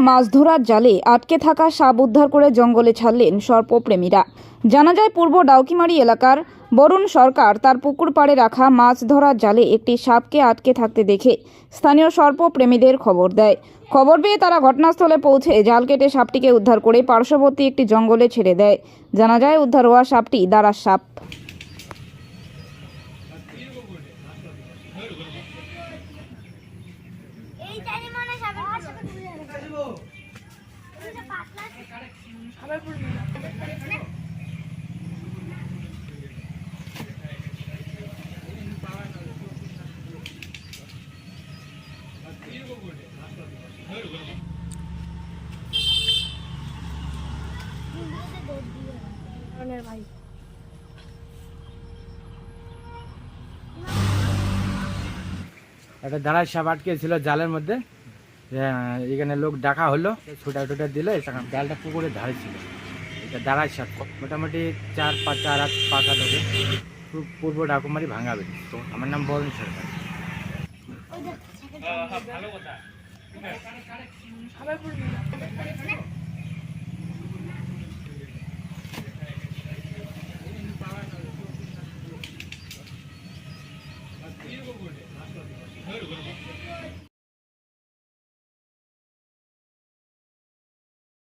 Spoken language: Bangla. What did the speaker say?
মাছ ধরার জালে আটকে থাকা সাপ উদ্ধার করে জঙ্গলে ছাড়লেন সর্পপ্রেমীরা। জানা যায়, পূর্ব ডাউকিমারি এলাকার বরুণ সরকার তার পুকুর পাড়ে রাখা মাছ ধরার জালে একটি সাপকে আটকে থাকতে দেখে স্থানীয় সর্পপ্রেমীদের খবর দেয়। খবর পেয়ে তারা ঘটনাস্থলে পৌঁছে জাল কেটে সাপটিকে উদ্ধার করে পার্শ্ববর্তী একটি জঙ্গলে ছেড়ে দেয়। জানা যায়, উদ্ধার হওয়া সাপটি দারাস সাপ। একটা দাঁড়ায় সাপ আটকে ছিল জালের মধ্যে। এখানে লোক ডাকা হলো, ছুটা টুটা দিলে জালটা পুকুরের ধারে ছিল। এটা দাঁড়ায় সাপ মোটামুটি 4 হাত 5 হাত হবে, পূর্ব ডাকুমারি ভাঙাবে। তো আমার নাম বরুণ সরকার।